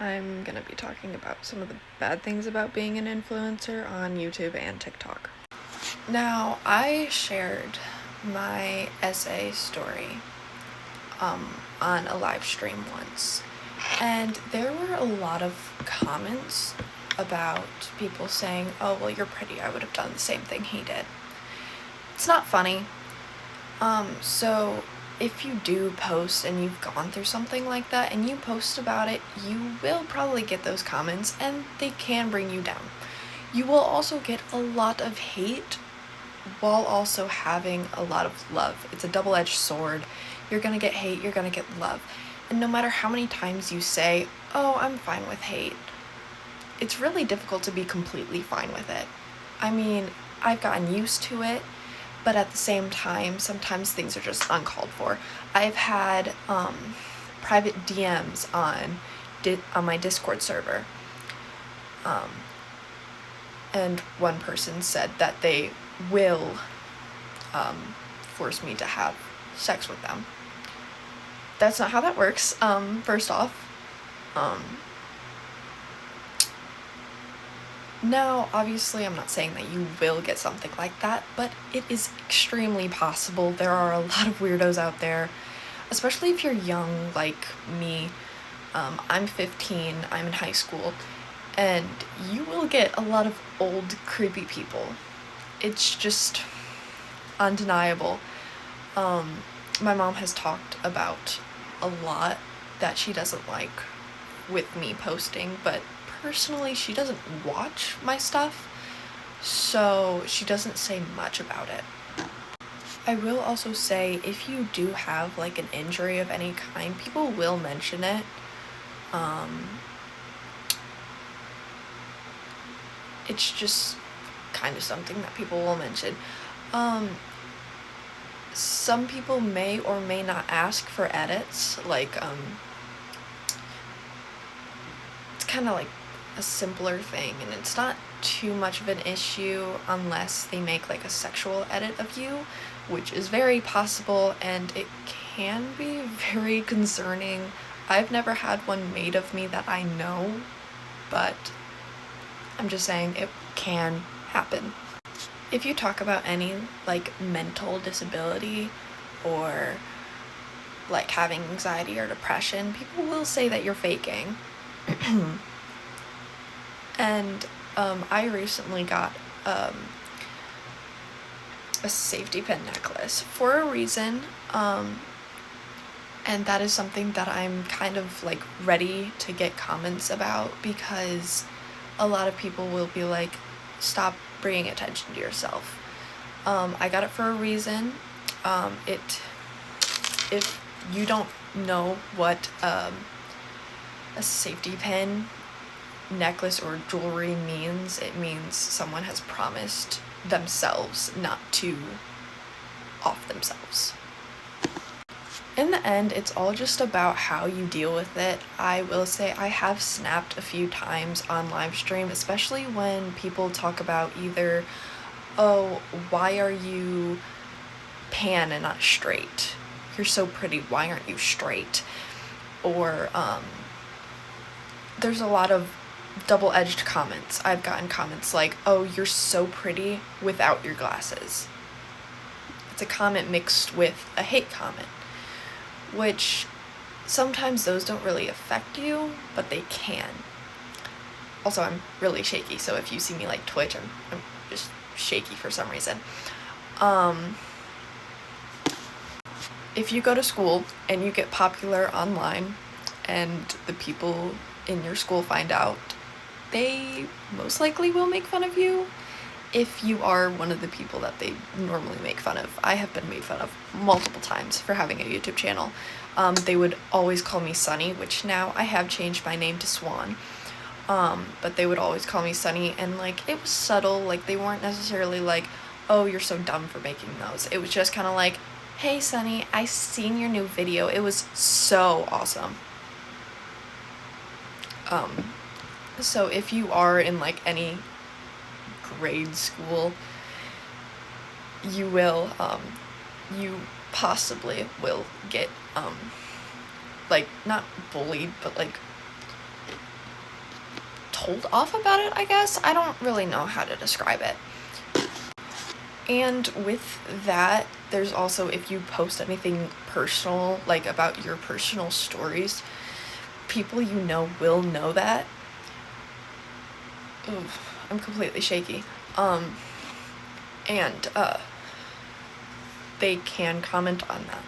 I'm gonna be talking about some of the bad things about being an influencer on YouTube and TikTok. Now, I shared my essay story on a live stream once, and there were a lot of comments about people saying, "Oh, well, you're pretty, I would have done the same thing he did." It's not funny. So if you do post and you've gone through something like that and you post about it, you will probably get those comments and they can bring you down. You will also get a lot of hate while also having a lot of love. It's a double-edged sword. You're gonna get hate, you're gonna get love. And no matter how many times you say, "Oh, I'm fine with hate," it's really difficult to be completely fine with it. I mean, I've gotten used to it, but at the same time, sometimes things are just uncalled for. I've had private DMs on my Discord server, and one person said that they will force me to have sex with them. That's not how that works. First off, now, obviously, I'm not saying that you will get something like that, but it is extremely possible. There are a lot of weirdos out there, especially if you're young like me. I'm 15, I'm in high school, and you will get a lot of old, creepy people. It's just undeniable. My mom has talked about a lot that she doesn't like with me posting, but personally, she doesn't watch my stuff, so she doesn't say much about it. I will also say, if you do have like an injury of any kind, people will mention it. It's just kind of something that people will mention. Some people may or may not ask for edits, like, it's kind of like a simpler thing, and it's not too much of an issue unless they make like a sexual edit of you, which is very possible, and it can be very concerning. I've never had one made of me that I know, but I'm just saying it can happen. If you talk about any like mental disability or like having anxiety or depression, people will say that you're faking. And I recently got a safety pin necklace for a reason, and that is something that I'm kind of like ready to get comments about, because a lot of people will be like, "Stop bringing attention to yourself." I got it for a reason. If you don't know what a safety pin necklace or jewelry means, it means someone has promised themselves not to off themselves. In the end, it's all just about how you deal with it. I will say I have snapped a few times on live stream, especially when people talk about either, "Oh, why are you pan and not straight? You're so pretty, why aren't you straight?" Or there's a lot of double-edged comments. I've gotten comments like, "Oh, you're so pretty without your glasses." It's a comment mixed with a hate comment, which sometimes those don't really affect you, but they can. Also, I'm really shaky, so if you see me like twitch, I'm just shaky for some reason. If you go to school and you get popular online and the people in your school find out, they most likely will make fun of you if you are one of the people that they normally make fun of. I have been made fun of multiple times for having a YouTube channel. They would always call me Sunny, which now I have changed my name to Swan. But they would always call me Sunny, and like, it was subtle. Like, they weren't necessarily like, "Oh, you're so dumb for making those." It was just kind of like, "Hey Sunny, I seen your new video. It was so awesome." So if you are in like any grade school, you will, you possibly will get, like, not bullied, but like, told off about it, I guess. I don't really know how to describe it. And with that, there's also, if you post anything personal, like about your personal stories, people you know will know that. Ooh, I'm completely shaky. And they can comment on that.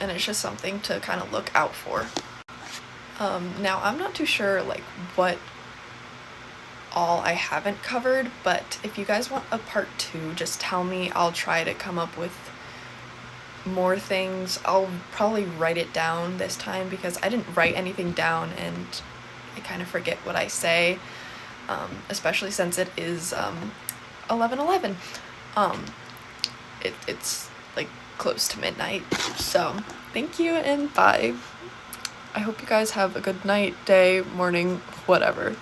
And it's just something to kind of look out for. Now, I'm not too sure, like, what all I haven't covered, but if you guys want a part 2, just tell me. I'll try to come up with more things. I'll probably write it down this time because I didn't write anything down and I kind of forget what I say, especially since it is 11:11. It's like close to midnight. So thank you and bye. I hope you guys have a good night, day, morning, whatever.